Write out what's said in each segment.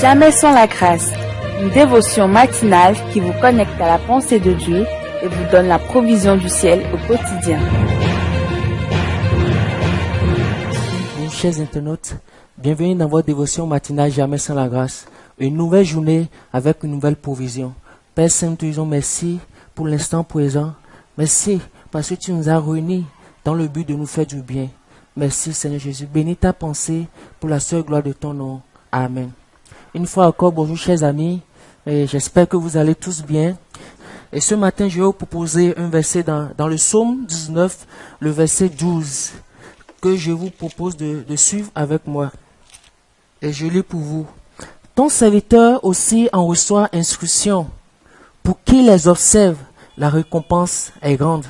Jamais sans la grâce, une dévotion matinale qui vous connecte à la pensée de Dieu et vous donne la provision du ciel au quotidien. Bonjour chers internautes, bienvenue dans votre dévotion matinale Jamais sans la grâce. Une nouvelle journée avec une nouvelle provision. Père Saint, nous te disons merci pour l'instant présent. Merci parce que tu nous as réunis dans le but de nous faire du bien. Merci Seigneur Jésus. Bénis ta pensée pour la seule gloire de ton nom. Amen. Une fois encore, bonjour chers amis. J'espère que vous allez tous bien. Et ce matin, je vais vous proposer un verset dans le psaume 19, le verset 12, que je vous propose de suivre avec moi. Et je lis pour vous. Ton serviteur aussi en reçoit instruction. Pour qui les observe, la récompense est grande.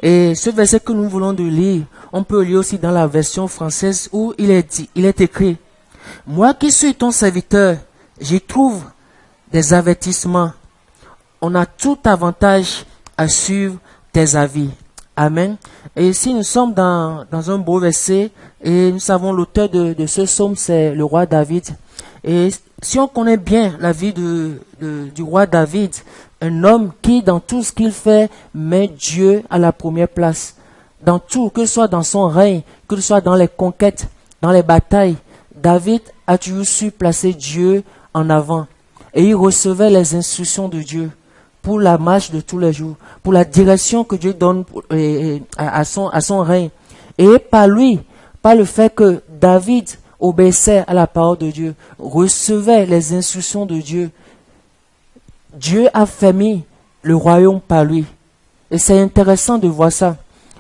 Et ce verset que nous voulons de lire, on peut lire aussi dans la version française où il est écrit: moi qui suis ton serviteur, j'y trouve des avertissements. On a tout avantage à suivre tes avis. Amen. Et ici, nous sommes dans un beau verset et nous savons l'auteur de ce psaume, c'est le roi David. Et si on connaît bien la vie du roi David, un homme qui, dans tout ce qu'il fait, met Dieu à la première place. Dans tout, que ce soit dans son règne, que ce soit dans les conquêtes, dans les batailles, David a toujours su placer Dieu en avant. Et il recevait les instructions de Dieu pour la marche de tous les jours, pour la direction que Dieu donne à son règne. Et par lui, par le fait que David obéissait à la parole de Dieu, recevait les instructions de Dieu, Dieu a fermé le royaume par lui. Et c'est intéressant de voir ça.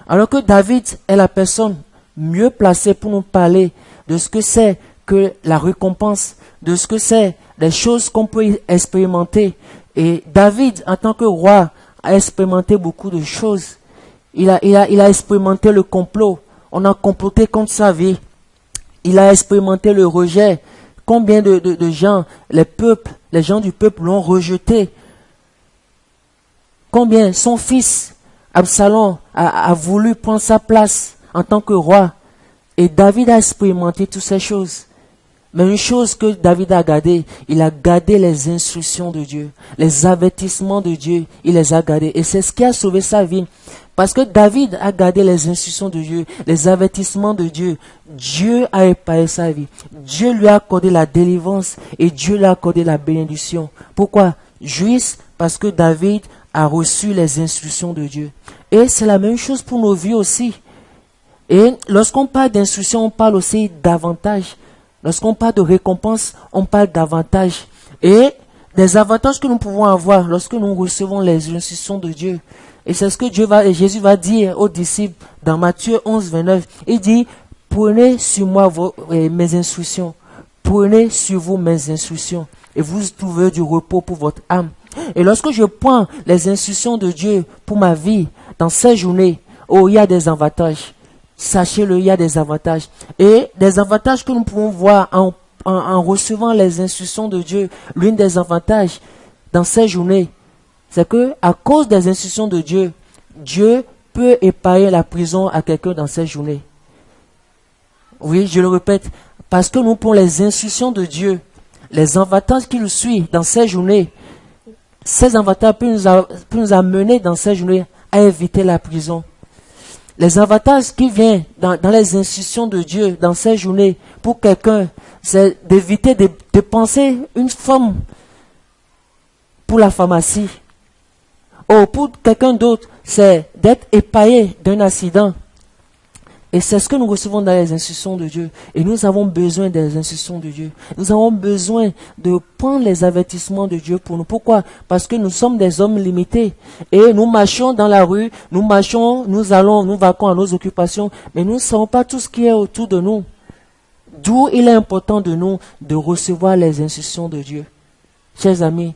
Alors que David est la personne mieux placée pour nous parler de ce que c'est que la récompense, de ce que c'est des choses qu'on peut expérimenter. Et David, en tant que roi, a expérimenté beaucoup de choses. Il a expérimenté le complot. On a comploté contre sa vie. Il a expérimenté le rejet. Combien de gens, les gens du peuple l'ont rejeté. Combien son fils, Absalom, a voulu prendre sa place en tant que roi. Et David a expérimenté toutes ces choses. Mais une chose que David a gardé, il a gardé les instructions de Dieu, les avertissements de Dieu, il les a gardés. Et c'est ce qui a sauvé sa vie. Parce que David a gardé les instructions de Dieu, les avertissements de Dieu. Dieu a épargné sa vie. Dieu lui a accordé la délivrance et Dieu lui a accordé la bénédiction. Pourquoi? Juste parce que David a reçu les instructions de Dieu. Et c'est la même chose pour nos vies aussi. Et lorsqu'on parle d'instruction, on parle aussi d'avantages. Lorsqu'on parle de récompense, on parle d'avantages. Et des avantages que nous pouvons avoir lorsque nous recevons les instructions de Dieu. Et c'est ce que Jésus va dire aux disciples dans Matthieu 11, 29. Il dit, prenez sur moi mes instructions. Prenez sur vous mes instructions. Et vous trouverez du repos pour votre âme. Et lorsque je prends les instructions de Dieu pour ma vie, dans ces journées, il y a des avantages. Sachez-le, il y a des avantages. Et des avantages que nous pouvons voir en recevant les instructions de Dieu. L'une des avantages dans ces journées, c'est que à cause des instructions de Dieu, Dieu peut épargner la prison à quelqu'un dans ces journées. Oui, je le répète, parce que nous prenons les instructions de Dieu, les avantages qui nous suivent dans ces journées, ces avantages peuvent nous amener dans ces journées à éviter la prison. Les avantages qui viennent dans les instructions de Dieu dans ces journées pour quelqu'un, c'est d'éviter de dépenser une somme pour la pharmacie. Ou pour quelqu'un d'autre, c'est d'être épargné d'un accident. Et c'est ce que nous recevons dans les instructions de Dieu. Et nous avons besoin des instructions de Dieu. Nous avons besoin de prendre les avertissements de Dieu pour nous. Pourquoi? Parce que nous sommes des hommes limités. Et nous marchons dans la rue, nous vaquons à nos occupations, mais nous ne savons pas tout ce qui est autour de nous. D'où il est important de nous de recevoir les instructions de Dieu. Chers amis,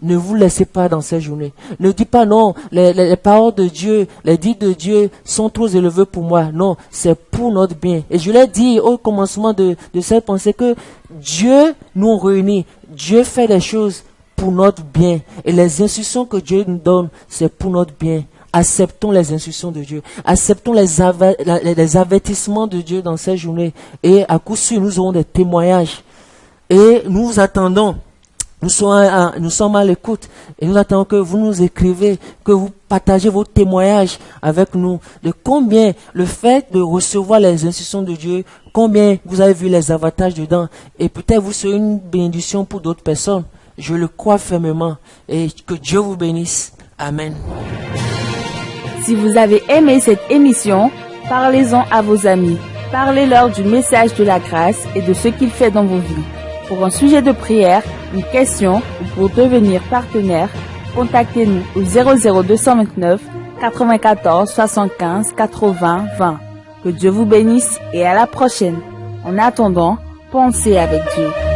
ne vous laissez pas dans ces journées. Ne dites pas non, les paroles de Dieu, les dits de Dieu sont trop élevés pour moi. Non, c'est pour notre bien. Et je l'ai dit au commencement de cette pensée que Dieu nous réunit. Dieu fait des choses pour notre bien. Et les instructions que Dieu nous donne, c'est pour notre bien. Acceptons les instructions de Dieu. Acceptons les avertissements de Dieu dans ces journées. Et à coup sûr, nous aurons des témoignages. Et nous attendons, nous sommes à l'écoute et nous attendons que vous nous écrivez, que vous partagez vos témoignages avec nous de combien le fait de recevoir les instructions de Dieu, combien vous avez vu les avantages dedans et peut-être vous serez une bénédiction pour d'autres personnes. Je le crois fermement et que Dieu vous bénisse. Amen. Si vous avez aimé cette émission, parlez-en à vos amis. Parlez-leur du message de la grâce et de ce qu'il fait dans vos vies. Pour un sujet de prière, une question ou pour devenir partenaire, contactez-nous au 00229 94 75 80 20. Que Dieu vous bénisse et à la prochaine. En attendant, pensez avec Dieu.